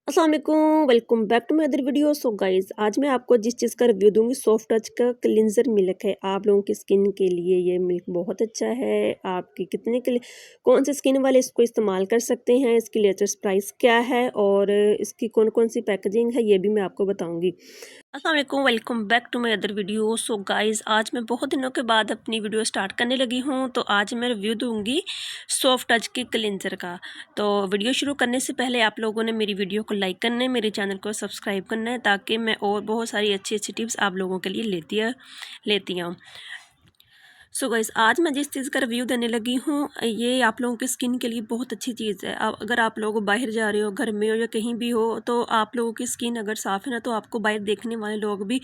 अस्सलाम वालेकुम, welcome back to my other video. So guys, आज मैं आपको जिस चीज़ का रिव्यू दूंगी, सॉफ्ट टच का क्लिनजर मिल्क है। आप लोगों की स्किन के लिए ये मिल्क बहुत अच्छा है। आपकी कितने के लिए कौन से स्किन वाले इसको इस्तेमाल कर सकते हैं, इसकी लेटेस्ट प्राइस क्या है और इसकी कौन कौन सी पैकेजिंग है, ये भी मैं आपको बताऊंगी। अस्सलाम वालेकुम, welcome back to my other video. So guys, आज मैं बहुत दिनों के बाद अपनी वीडियो स्टार्ट करने लगी हूँ। तो आज मैं रिव्यू दूंगी सॉफ्ट टच के क्लिनजर का। तो वीडियो शुरू करने से पहले आप लोगों ने मेरी वीडियो को लाइक करना है, मेरे चैनल को सब्सक्राइब करना है, ताकि मैं और बहुत सारी अच्छी अच्छी टिप्स आप लोगों के लिए लेती हूँ। सो गाइस, आज मैं जिस चीज़ का रिव्यू देने लगी हूँ, ये आप लोगों की स्किन के लिए बहुत अच्छी चीज़ है। अब अगर आप लोग बाहर जा रहे हो, घर में हो या कहीं भी हो, तो आप लोगों की स्किन अगर साफ़ है ना, तो आपको बाहर देखने वाले लोग भी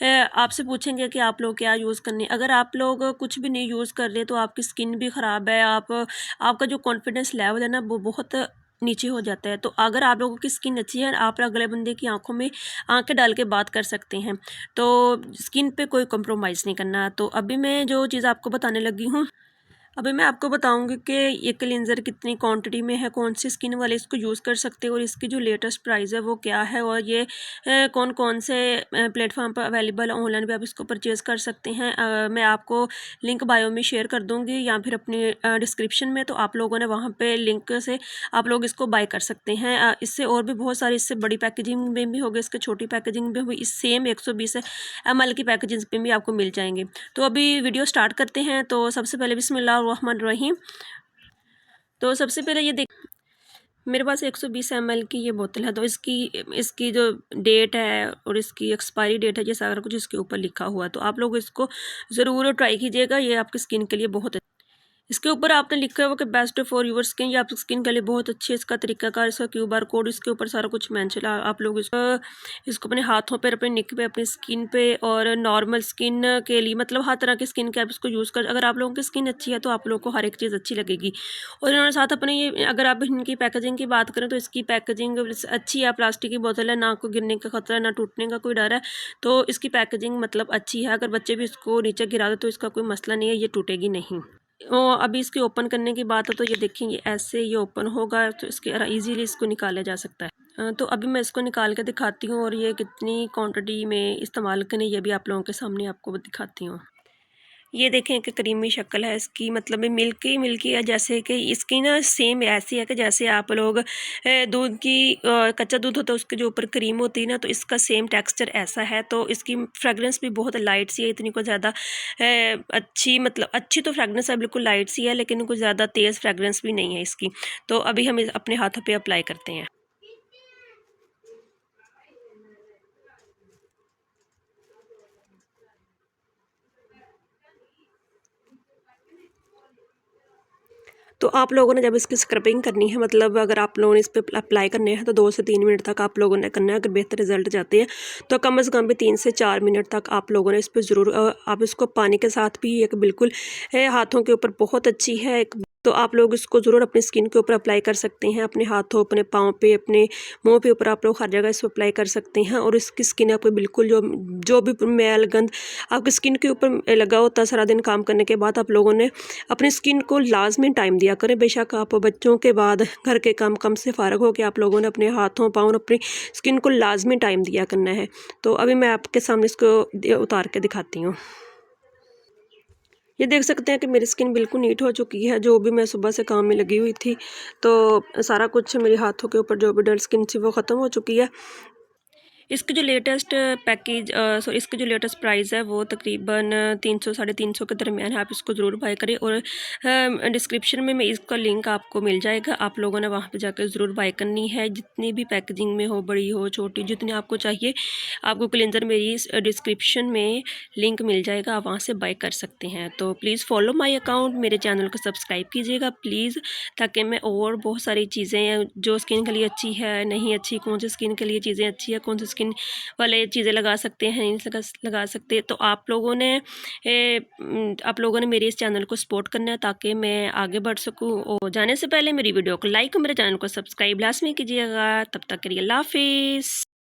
आपसे पूछेंगे कि आप लोग क्या यूज़ करने। अगर आप लोग कुछ भी नहीं यूज़ कर रहे तो आपकी स्किन भी ख़राब है, आपका जो कॉन्फिडेंस लेवल है ना, वो बहुत नीचे हो जाता है। तो अगर आप लोगों की स्किन अच्छी है, आप अगले बंदे की आंखों में आंखें डाल के बात कर सकते हैं। तो स्किन पे कोई कॉम्प्रोमाइज़ नहीं करना। तो अभी मैं जो चीज़ आपको बताने लगी हूँ, अभी मैं आपको बताऊंगी कि ये क्लींजर कितनी क्वांटिटी में है, कौन सी स्किन वाले इसको यूज़ कर सकते हैं और इसकी जो लेटेस्ट प्राइस है वो क्या है, और ये कौन कौन से प्लेटफॉर्म पर अवेलेबल है। ऑनलाइन भी आप इसको परचेज़ कर सकते हैं। मैं आपको लिंक बायो में शेयर कर दूंगी या फिर अपनी डिस्क्रिप्शन में, तो आप लोगों ने वहाँ पे लिंक से आप लोग इसको बाय कर सकते हैं। इससे और भी बहुत सारी, इससे बड़ी पैकेजिंग में भी होगी, इसके छोटी पैकेजिंग में भी, इस सेम 120 ml की पैकेजिंग पे भी आपको मिल जाएंगे। तो अभी वीडियो स्टार्ट करते हैं। तो सबसे पहले बिस्मिल्लाहिर्रहमानिर्रहीम। तो सबसे पहले ये देख, मेरे पास 120 ml की ये बोतल है। तो इसकी इसकी जो डेट है और इसकी एक्सपायरी डेट है, ये सारा कुछ इसके ऊपर लिखा हुआ है। तो आप लोग इसको ज़रूर ट्राई कीजिएगा, ये आपकी स्किन के लिए बहुत। इसके ऊपर आपने लिखा हुआ कि बेस्ट फॉर यूर स्किन, ये आपकी स्किन के लिए बहुत अच्छी है। इसका तरीकाकार, इसका क्यूआर कोड, इसके ऊपर सारा कुछ मेंशन है। आप लोग इसको अपने हाथों पर, अपने निक पे, अपनी स्किन पे और नॉर्मल स्किन के लिए, मतलब हर तरह की स्किन के आप इसको यूज़ कर। अगर आप लोगों की स्किन अच्छी है तो आप लोगों को हर एक चीज़ अच्छी लगेगी। और इन्होंने साथ अपने ये, अगर आप इनकी पैकेजिंग की बात करें तो इसकी पैकेजिंग अच्छी है। प्लास्टिक की बोतल है, ना को गिरने का खतरा, ना टूटने का कोई डर है। तो इसकी पैकेजिंग मतलब अच्छी है। अगर बच्चे भी इसको नीचे गिरा दे तो इसका कोई मसला नहीं है, ये टूटेगी नहीं। अभी इसके ओपन करने की बात है तो ये देखेंगे, ऐसे ये ओपन होगा, तो इसके इजीली इसको निकाला जा सकता है। तो अभी मैं इसको निकाल के दिखाती हूँ और ये कितनी क्वांटिटी में इस्तेमाल करें, ये भी आप लोगों के सामने आपको दिखाती हूँ। ये देखें कि क्रीमी शक्ल है इसकी, मतलब ये मिल्की मिल्की है, जैसे कि इसकी ना सेम ऐसी है कि जैसे आप लोग दूध की कच्चा दूध होता है उसके जो ऊपर क्रीम होती है ना, तो इसका सेम टेक्सचर ऐसा है। तो इसकी फ्रेगरेंस भी बहुत लाइट सी है, इतनी कोई ज़्यादा अच्छी, मतलब अच्छी तो फ्रेगरेंस है, बिल्कुल लाइट सी है, लेकिन कुछ ज़्यादा तेज़ फ्रेगरेंस भी नहीं है इसकी। तो अभी हम अपने हाथों पर अप्लाई करते हैं। तो आप लोगों ने जब इसकी स्क्रबिंग करनी है, मतलब अगर आप लोगों ने इस पर अप्लाई करने हैं, तो 2 से 3 मिनट तक आप लोगों ने करना है। अगर बेहतर रिजल्ट चाहते हैं तो कम से कम भी 3 से 4 मिनट तक आप लोगों ने इस पर ज़रूर, आप इसको पानी के साथ भी एक बिल्कुल हाथों के ऊपर बहुत अच्छी है एक। तो आप लोग इसको ज़रूर अपनी स्किन के ऊपर अप्लाई कर सकते हैं, अपने हाथों, अपने पाँव पे, अपने मुंह पे ऊपर, आप लोग हर जगह इसको अप्लाई कर सकते हैं। और इसकी स्किन आपको बिल्कुल जो भी मैल गंद आपकी स्किन के ऊपर लगा होता है सारा दिन काम करने के बाद, आप लोगों ने अपनी स्किन को लाजमी टाइम दिया करें। बेशक आप बच्चों के बाद घर के काम से फ़ारग हो के आप लोगों ने अपने हाथों, पाँव, अपनी स्किन को लाजमी टाइम दिया करना है। तो अभी मैं आपके सामने इसको उतार के दिखाती हूँ। ये देख सकते हैं कि मेरी स्किन बिल्कुल नीट हो चुकी है। जो भी मैं सुबह से काम में लगी हुई थी, तो सारा कुछ मेरे हाथों के ऊपर जो भी डल स्किन थी वो ख़त्म हो चुकी है। इसकी जो लेटेस्ट इसकी जो लेटेस्ट प्राइस है वो तकरीबन 300 साढ़े 300 के दरमियान है। आप इसको ज़रूर बाय करें और डिस्क्रिप्शन में मैं इसका लिंक आपको मिल जाएगा। आप लोगों ने वहाँ पे जाकर ज़रूर बाय करनी है। जितनी भी पैकेजिंग में हो, बड़ी हो छोटी, जितनी आपको चाहिए, आपको क्लींजर मेरी डिस्क्रिप्शन में लिंक मिल जाएगा, आप वहाँ से बाय कर सकते हैं। तो प्लीज़ फॉलो माई अकाउंट, मेरे चैनल को सब्सक्राइब कीजिएगा प्लीज़, ताकि मैं और बहुत सारी चीज़ें जो स्किन के लिए अच्छी है, नहीं अच्छी, कौन सी स्किन के लिए चीज़ें अच्छी है, कौन सी स्किन वाले चीज़ें लगा सकते हैं, नहीं लगा सकते। तो आप लोगों ने मेरे इस चैनल को सपोर्ट करना है ताकि मैं आगे बढ़ सकूं। और जाने से पहले मेरी वीडियो को लाइक और मेरे चैनल को सब्सक्राइब लाजमी कीजिएगा। तब तक के लिए अल्लाह हाफिज़।